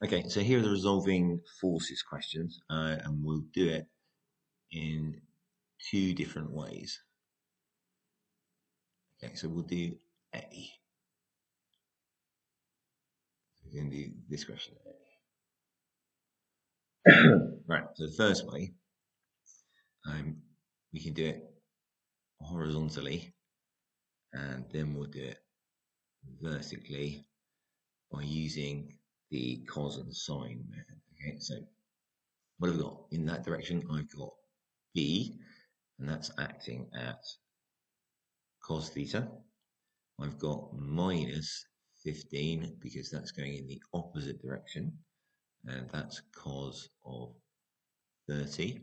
Okay, so here are the resolving forces questions, and we'll do it in two different ways. Okay, so we'll do A. We're going to do this question. Right, so the first way, we can do it horizontally, and then we'll do it vertically by using the cos and sine method. Okay, so what have we got? In that direction, I've got B, and that's acting at cos theta. I've got minus 15 because that's going in the opposite direction, and that's cos of 30.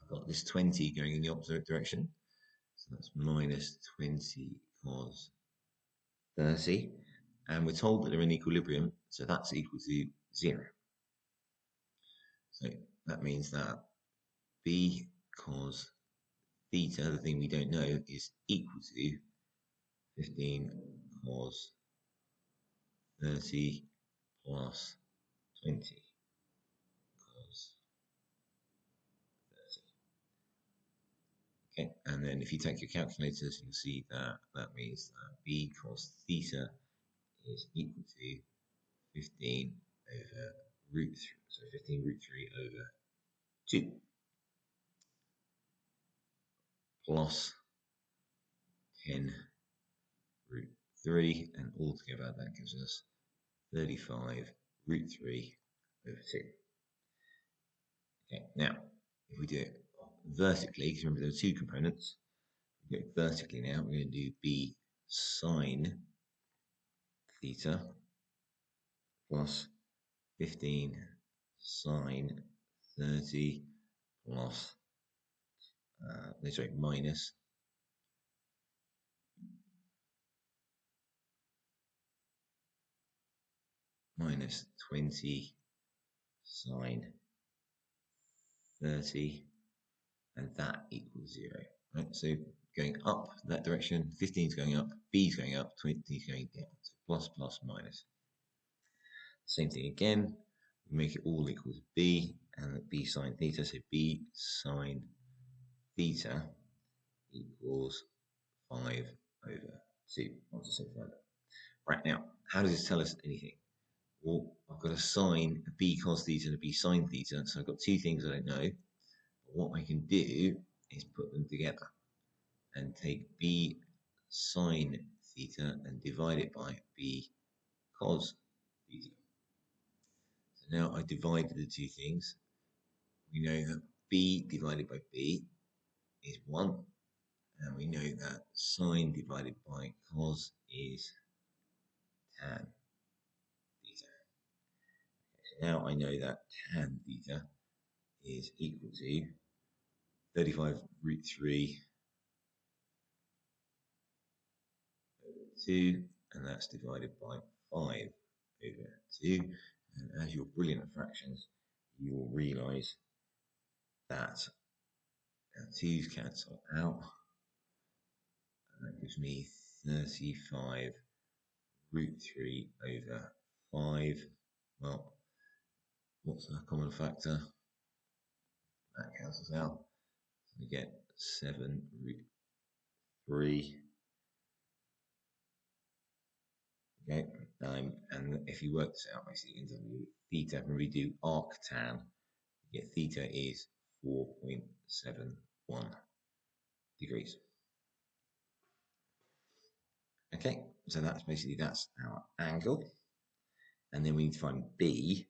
I've got this 20 going in the opposite direction, so that's minus 20 cos 30. And we're told that they're in equilibrium, so that's equal to 0. So that means that B cos theta, the thing we don't know, is equal to 15 cos 30 plus 20 cos 30. Okay, and then if you take your calculators, you'll see that that means that B cos theta is equal to 15 over root 3, so 15 root 3 over 2 plus 10 root 3, and altogether that gives us 35 root 3 over 2. Okay, now if we do it vertically, because remember there are two components, we do it vertically now, we're going to do B sine theta plus 15 sine 30 plus, minus minus 20 sine 30, and that equals 0. Right, so going up that direction, 15 is going up, B is going up, 20 is going down. So plus, plus, minus. Same thing again, we make it all equal to B, and B sine theta, so B sine theta equals 5 over 2. I'll just simplify that. Right, now, how does this tell us anything? Well, I've got a sine, a B cos theta, and a B sine theta, so I've got two things I don't know. But what I can do is put them together and take B sine theta and divide it by B cos theta. So now I divided the two things. We know that B divided by B is 1, and we know that sine divided by cos is tan theta. So now I know that tan theta is equal to 35 root 3 over 2, and that's divided by 5 over 2. And as you're brilliant at fractions, you will realise that 2's cancel out, and that gives me 35 root 3 over 5. Well, what's a common factor? That cancels out. So we get 7 root 3. Okay, and if you work this out, basically in terms of theta, when we do arctan, you get theta is 4.71 degrees. Okay, so that's our angle, and then we need to find B,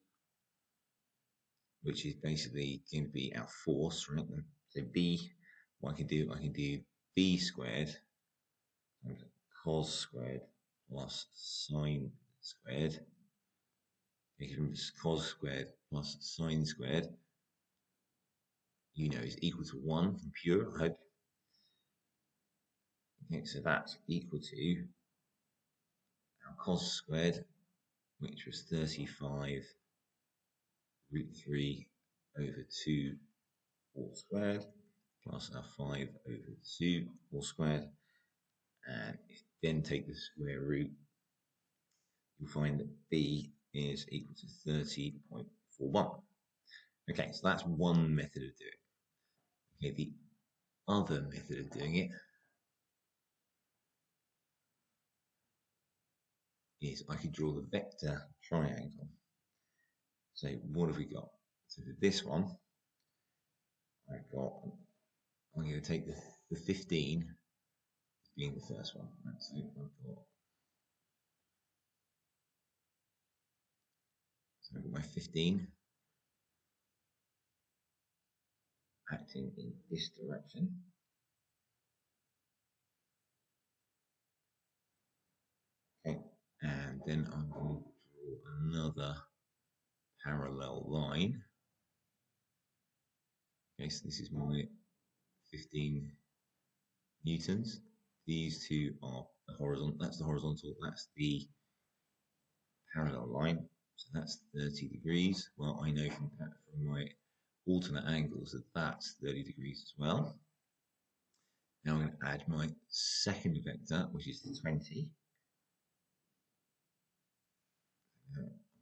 which is basically going to be our force, right? So B, what I can do B squared and cos squared plus sine squared. Because cos squared plus sine squared, is equal to 1 from pure, I hope. Okay, so that's equal to our cos squared, which was 35 root 3 over 2 all squared, plus our 5 over 2 all squared. And if you then take the square root, you'll find that B is equal to 30.41. Okay, so that's one method of doing it. Okay, the other method of doing it is I could draw the vector triangle. So what have we got? So for this one, I'm going to take the 15 being the first one. Right, so I've got my 15 acting in this direction. Okay, and then I'm going to draw another parallel line. Okay, so this is my 15 newtons. These two are the horizontal. That's the horizontal. That's the parallel line. So that's 30 degrees. Well, I know from my alternate angles that that's 30 degrees as well. Now I'm going to add my second vector, which is the 20.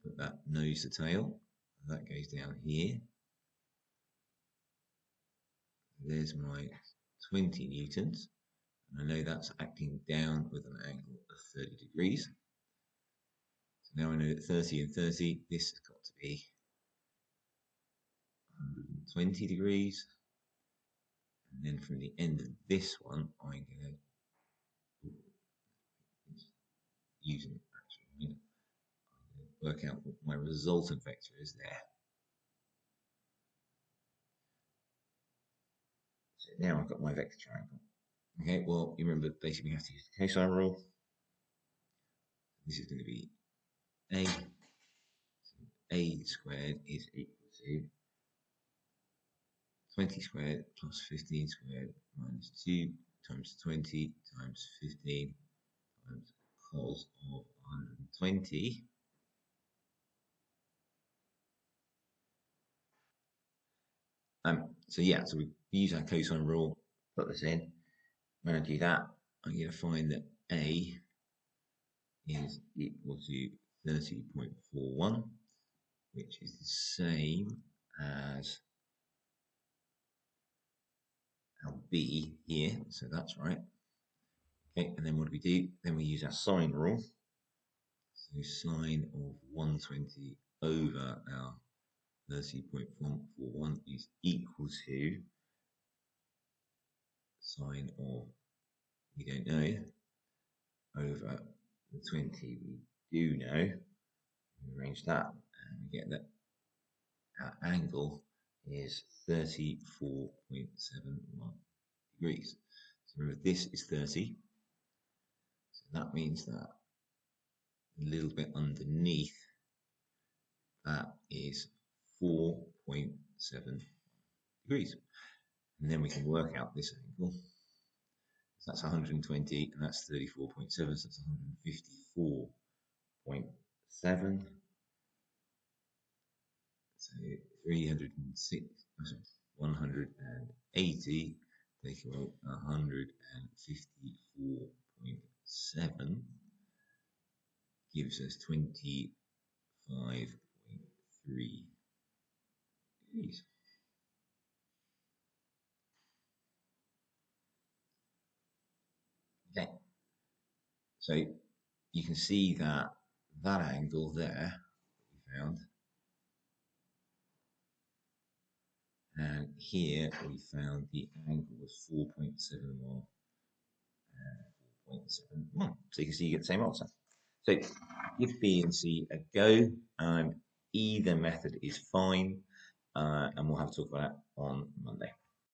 Put that nose to tail. That goes down here. There's my 20 newtons. And I know that's acting down with an angle of 30 degrees. So now I know that 30 and 30, this has got to be 120 degrees. And then from the end of this one, I'm going to use an actual work out what my resultant vector is there. So now I've got my vector triangle. Okay, well, you remember basically we have to use the cosine rule. This is going to be A. So A squared is equal to 20 squared plus 15 squared minus 2 times 20 times 15 times cos of 120. So we use our cosine rule, put this in. When I do that, I'm going to find that A is equal to 30.41, which is the same as our B here, so that's right. Okay, and then what do? Then we use our sine rule. So sine of 120 over our 30.41 is equal to sine of, we don't know, over the 20 we do know. We arrange that and we get that our angle is 34.71 degrees. So remember, this is 30. So that means that a little bit underneath that is 4.7 degrees. And then we can work out this angle. So that's 120 and that's 34.7, so that's 154.7. So 306, 180, take away 154.7 gives us 25.3 degrees. Okay, so you can see that angle there we found, and here we found the angle was 4.71 and 4.71. So you can see you get the same answer. So give B and C a go. Either method is fine, and we'll have to talk about that on Monday.